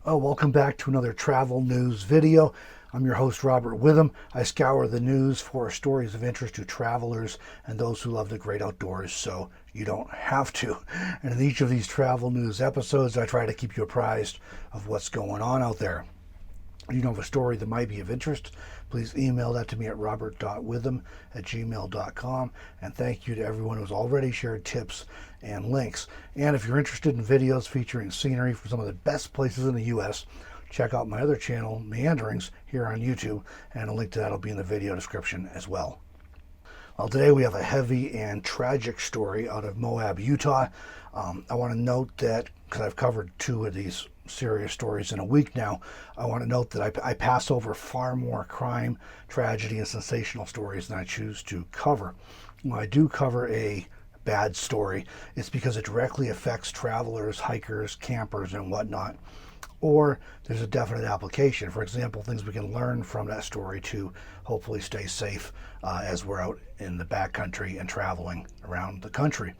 Oh, welcome back to another travel news video. I'm your host, Robert Witham. I scour the news for stories of interest to travelers and those who love the great outdoors, so you don't have to. And in each of these travel news episodes, I try to keep you apprised of what's going on out there. If you know of a story that might be of interest, please email that to me at robert.witham@gmail.com. And thank you to everyone who's already shared tips and links. And if you're interested in videos featuring scenery from some of the best places in the U.S., check out my other channel, Meanderings, here on YouTube, and a link to that will be in the video description as well. Well, today we have a heavy and tragic story out of Moab, Utah. I want to note that, because I've covered two of these serious stories in a week now, I want to note that I pass over far more crime, tragedy, and sensational stories than I choose to cover. When I do cover a bad story, it's because it directly affects travelers, hikers, campers, and whatnot. Or there's a definite application. For example, things we can learn from that story to hopefully stay safe as we're out in the backcountry and traveling around the country.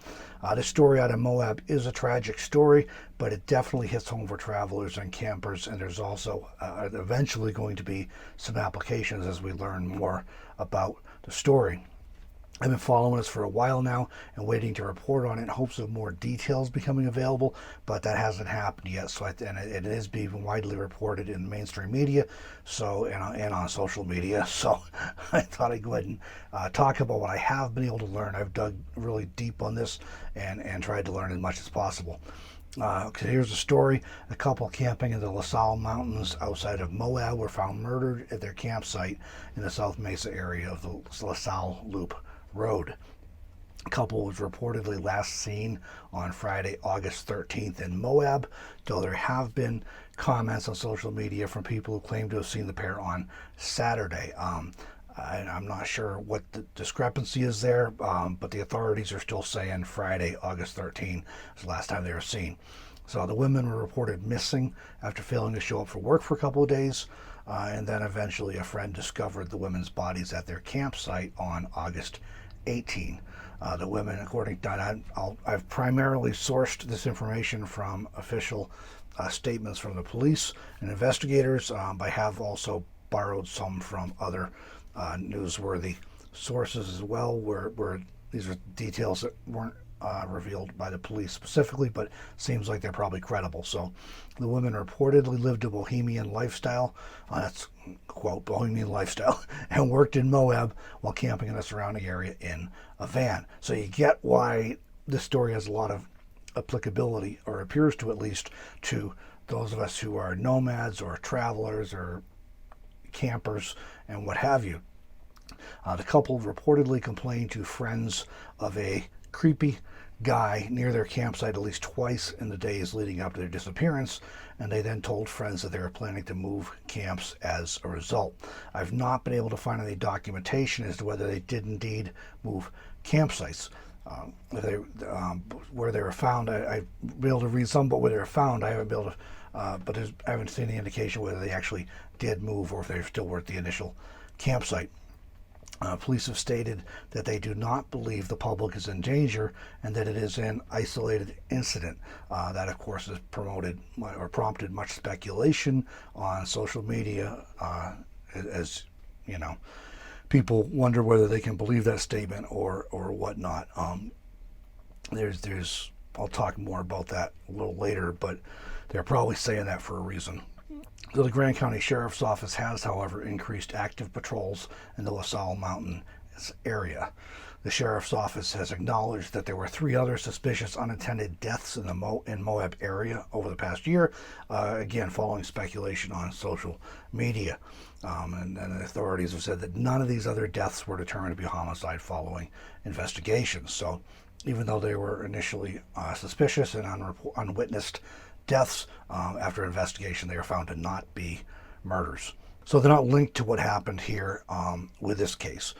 This story out of Moab is a tragic story, but it definitely hits home for travelers and campers, and there's also eventually going to be some applications as we learn more about the story. I've been following this for a while now and waiting to report on it in hopes of more details becoming available, but that hasn't happened yet. So and it is being widely reported in mainstream media, so and on social media. So I thought I'd go ahead and talk about what I have been able to learn. I've dug really deep on this and tried to learn as much as possible. Here's the story. A couple camping in the Sal Mountains outside of Moab were found murdered at their campsite in the South Mesa area of the LaSalle Loop Road. The couple was reportedly last seen on Friday, August 13th in Moab, though there have been comments on social media from people who claim to have seen the pair on Saturday. I'm not sure what the discrepancy is there, but the authorities are still saying Friday, August 13th is the last time they were seen. So the women were reported missing after failing to show up for work for a couple of days, and then eventually a friend discovered the women's bodies at their campsite on August 18. The women, according to I've primarily sourced this information from official statements from the police and investigators, but I have also borrowed some from other newsworthy sources as well, where these are details that weren't revealed by the police specifically, but seems like they're probably credible. So the women reportedly lived a bohemian lifestyle, that's quote, bohemian lifestyle, and worked in Moab while camping in the surrounding area in a van. So you get why this story has a lot of applicability, or appears to at least, to those of us who are nomads or travelers or campers and what have you. The couple reportedly complained to friends of a creepy guy near their campsite at least twice in the days leading up to their disappearance, and they then told friends that they were planning to move camps as a result. I've not been able to find any documentation as to whether they did indeed move campsites. Where they were found, I've been able to read some, but where they were found, I haven't been able to. But I haven't seen any indication whether they actually did move or if they still were at the initial campsite. Police have stated that they do not believe the public is in danger and that it is an isolated incident. That, of course, has prompted much speculation on social media, as you know, people wonder whether they can believe that statement or whatnot. I'll talk more about that a little later, but they're probably saying that for a reason. So the Grand County Sheriff's Office has, however, increased active patrols in the Sal Mountains area. The Sheriff's Office has acknowledged that there were 3 other suspicious unattended deaths in the Moab area over the past year, again following speculation on social media. And the authorities have said that none of these other deaths were determined to be homicide following investigations. So even though they were initially suspicious and unwitnessed deaths, after investigation they are found to not be murders. So they're not linked to what happened here with this case.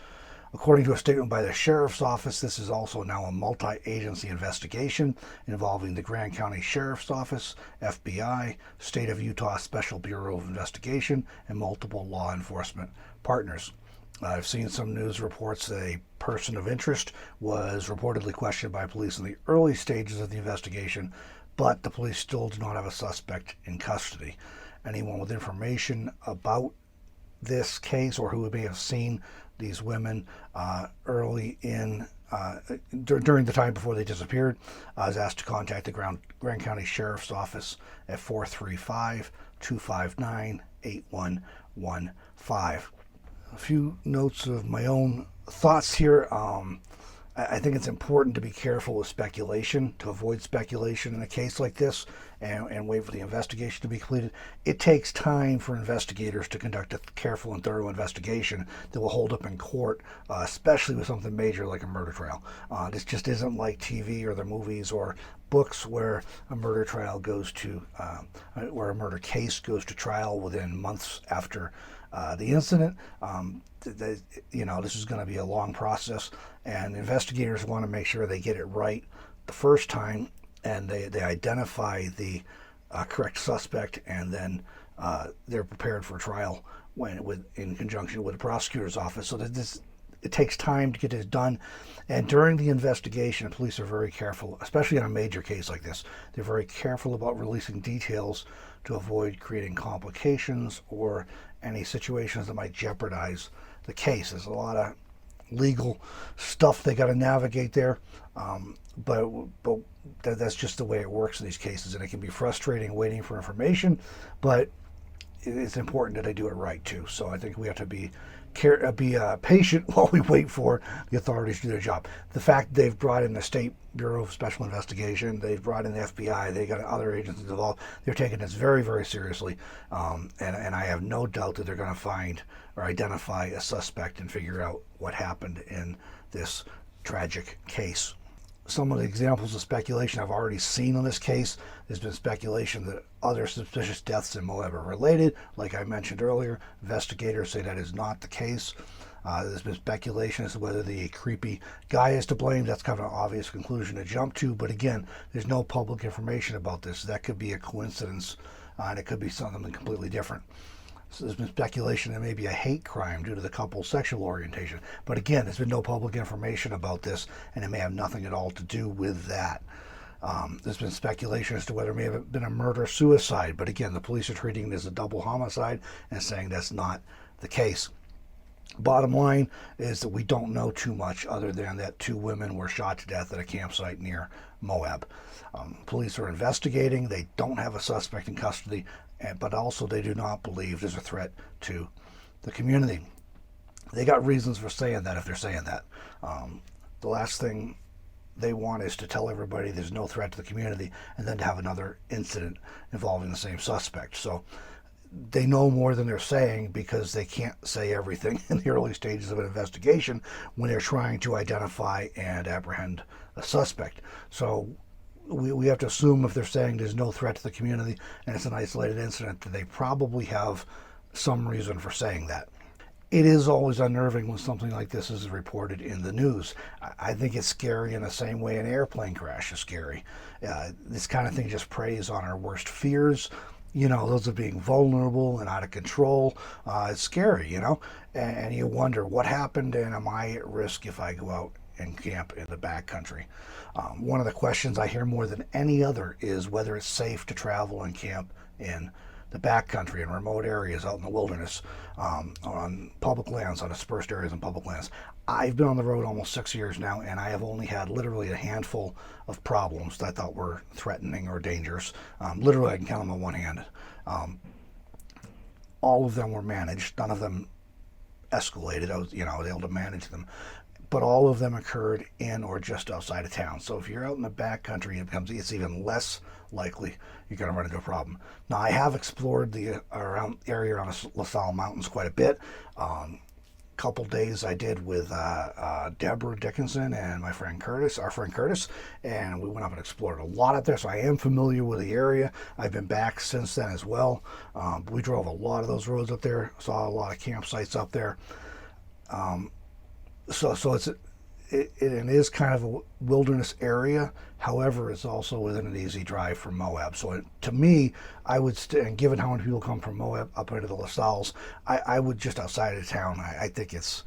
According to a statement by the Sheriff's Office, this is also now a multi-agency investigation involving the Grand County Sheriff's Office, FBI, State of Utah Special Bureau of Investigation, and multiple law enforcement partners. I've seen some news reports that a person of interest was reportedly questioned by police in the early stages of the investigation, but the police still do not have a suspect in custody. Anyone with information about this case or who may have seen these women early in during the time before they disappeared is asked to contact the Grand County Sheriff's Office at 435-259-8115. A few notes of my own thoughts here. I think it's important to be careful with speculation, to avoid speculation in a case like this, and wait for the investigation to be completed. It takes time for investigators to conduct a careful and thorough investigation that will hold up in court, especially with something major like a murder trial. This just isn't like TV or the movies or books where a murder trial goes to, where a murder case goes to trial within months after the incident. This is going to be a long process, and investigators want to make sure they get it right the first time, and they identify the correct suspect, and then they're prepared for trial in conjunction with the prosecutor's office. So that it takes time to get this done, and during the investigation, police are very careful, especially on a major case like this. They're very careful about releasing details to avoid creating complications or any situations that might jeopardize the case. There's a lot of legal stuff they got to navigate there, but that's just the way it works in these cases, and it can be frustrating waiting for information, but it's important that they do it right too. So I think we have to be patient while we wait for the authorities to do their job. The fact they've brought in the State Bureau of Special Investigation, they've brought in the FBI, they got other agencies involved. They're taking this very, very seriously, and I have no doubt that they're going to find or identify a suspect and figure out what happened in this tragic case. Some of the examples of speculation I've already seen on this case. There's been speculation that other suspicious deaths in Moab are related. Like I mentioned earlier, investigators say that is not the case. There's been speculation as to whether the creepy guy is to blame. That's kind of an obvious conclusion to jump to, but again, there's no public information about this. That could be a coincidence, and it could be something completely different. So there's been speculation that may be a hate crime due to the couple's sexual orientation. But again, there's been no public information about this, and it may have nothing at all to do with that. There's been speculation as to whether it may have been a murder-suicide. But again, the police are treating it as a double homicide and saying that's not the case. Bottom line is that we don't know too much other than that 2 women were shot to death at a campsite near Moab. Police are investigating. They don't have a suspect in custody, but also they do not believe there's a threat to the community. They got reasons for saying that if they're saying that. The last thing they want is to tell everybody there's no threat to the community and then to have another incident involving the same suspect. So they know more than they're saying because they can't say everything in the early stages of an investigation when they're trying to identify and apprehend a suspect. So we have to assume if they're saying there's no threat to the community and it's an isolated incident, that they probably have some reason for saying that. It is always unnerving when something like this is reported in the news. I think it's scary in the same way an airplane crash is scary. This kind of thing just preys on our worst fears. Those of being vulnerable and out of control. It's scary, and you wonder what happened and am I at risk if I go out and camp in the backcountry. One of the questions I hear more than any other is whether it's safe to travel and camp in the backcountry in remote areas out in the wilderness, on public lands, on dispersed areas and public lands. I've been on the road almost 6 years now, and I have only had literally a handful of problems that I thought were threatening or dangerous. Literally, I can count them on one hand. All of them were managed. None of them escalated. I was able to manage them. But all of them occurred in or just outside of town. So if you're out in the backcountry, it's even less likely you're going to run into a problem. Now, I have explored the area around the Sal Mountains quite a bit. Couple days I did with Deborah Dickinson and our friend Curtis, and we went up and explored a lot up there, so I am familiar with the area. I've been back since then as well. We drove a lot of those roads up there, saw a lot of campsites up there. So it is kind of a wilderness area. However, it's also within an easy drive from Moab. So to me, I would, and given how many people come from Moab up into the La Salles, I would just outside of town. I think it's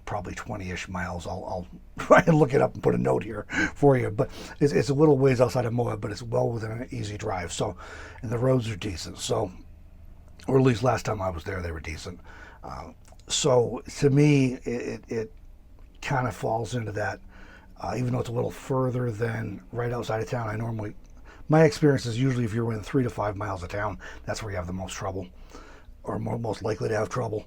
probably 20-ish miles. I'll try and look it up and put a note here for you. But it's a little ways outside of Moab, but it's well within an easy drive. So, and the roads are decent. So, or at least last time I was there, they were decent. So to me, it kind of falls into that. Even though it's a little further than right outside of town, my experience is usually if you're within 3 to 5 miles of town, that's where you have the most trouble, or most likely to have trouble.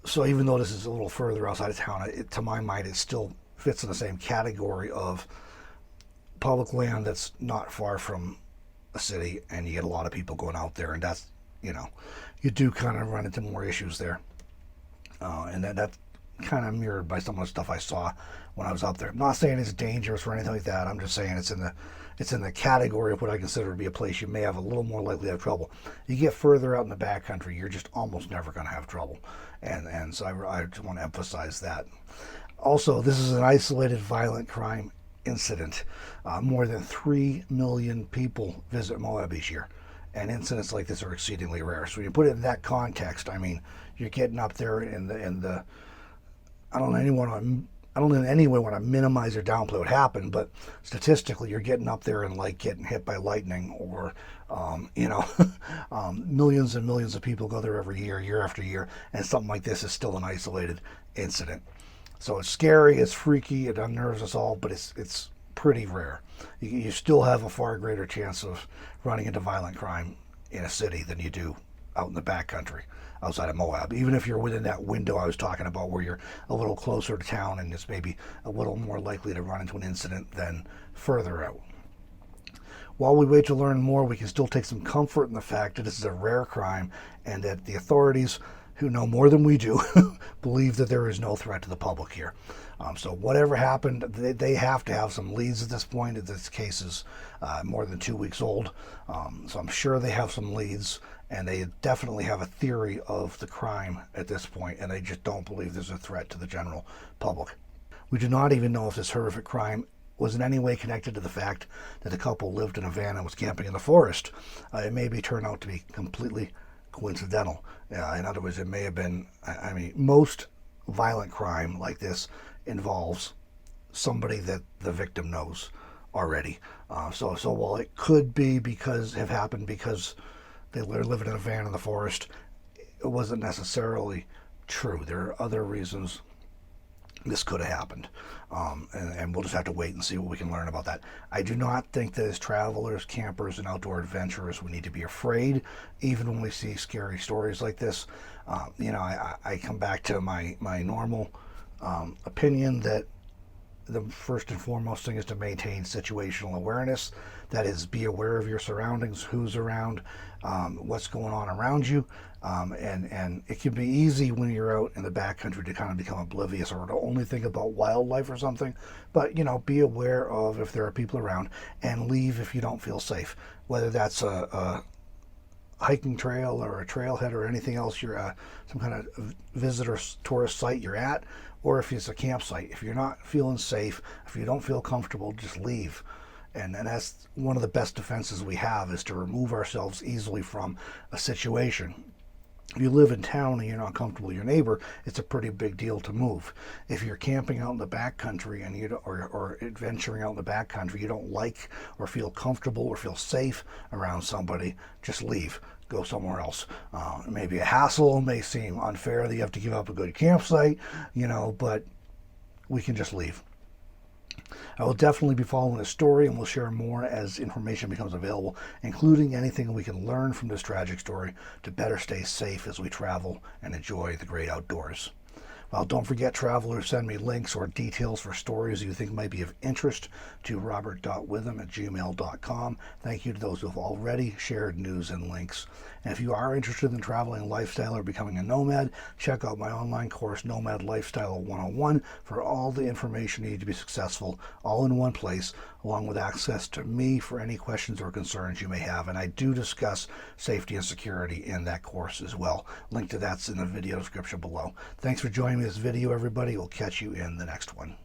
So even though this is a little further outside of town, to my mind, it still fits in the same category of public land that's not far from a city, and you get a lot of people going out there, and that's, you do kind of run into more issues there. And that's kind of mirrored by some of the stuff I saw when I was out there. I'm not saying it's dangerous or anything like that. I'm just saying it's in the category of what I consider to be a place you may have a little more likely to have trouble. You get further out in the backcountry, you're just almost never going to have trouble. And so I just want to emphasize that. Also, this is an isolated violent crime incident. More than 3 million people visit Moab each year, and incidents like this are exceedingly rare. So when you put it in that context, I mean, you're getting up there in the I don't in any way want to minimize or downplay what happened, but statistically, you're getting up there and like getting hit by lightning, or millions and millions of people go there every year, year after year, and something like this is still an isolated incident. So it's scary, it's freaky, it unnerves us all, but it's pretty rare. You still have a far greater chance of running into violent crime in a city than you do out in the backcountry outside of Moab, even if you're within that window I was talking about where you're a little closer to town and it's maybe a little more likely to run into an incident than further out. While we wait to learn more, we can still take some comfort in the fact that this is a rare crime and that the authorities, who know more than we do, believe that there is no threat to the public here. So whatever happened, they have to have some leads at this point. This case is more than 2 weeks old, so I'm sure they have some leads, and they definitely have a theory of the crime at this point, and they just don't believe there's a threat to the general public. We do not even know if this horrific crime was in any way connected to the fact that the couple lived in a van and was camping in the forest. It may turn out to be completely coincidental. In other words, it may have been, most violent crime like this involves somebody that the victim knows already. So while it could be have happened because they were living in a van in the forest, it wasn't necessarily true. There are other reasons this could have happened. And we'll just have to wait and see what we can learn about that. I do not think that as travelers, campers, and outdoor adventurers, we need to be afraid, even when we see scary stories like this. I come back to my normal opinion that the first and foremost thing is to maintain situational awareness. That is, be aware of your surroundings, who's around, what's going on around you. And it can be easy when you're out in the backcountry to kind of become oblivious or to only think about wildlife or something. But, be aware of if there are people around, and leave if you don't feel safe. Whether that's a hiking trail or a trailhead or anything else, you're some kind of visitor tourist site you're at, or if it's a campsite. If you're not feeling safe, if you don't feel comfortable, just leave. And that's one of the best defenses we have, is to remove ourselves easily from a situation. If you live in town and you're not comfortable with your neighbor, it's a pretty big deal to move. If you're camping out in the backcountry and or adventuring out in the backcountry, you don't like or feel comfortable or feel safe around somebody, just leave. Go somewhere else. Maybe a hassle, may seem unfair that you have to give up a good campsite, but we can just leave. I will definitely be following this story, and we'll share more as information becomes available, including anything we can learn from this tragic story to better stay safe as we travel and enjoy the great outdoors. Well, don't forget, travelers, send me links or details for stories you think might be of interest to robert.witham@gmail.com. Thank you to those who have already shared news and links. And if you are interested in traveling lifestyle or becoming a nomad, check out my online course, Nomad Lifestyle 101, for all the information you need to be successful, all in one place, along with access to me for any questions or concerns you may have. And I do discuss safety and security in that course as well. Link to that's in the video description below. Thanks for joining me in this video, everybody. We'll catch you in the next one.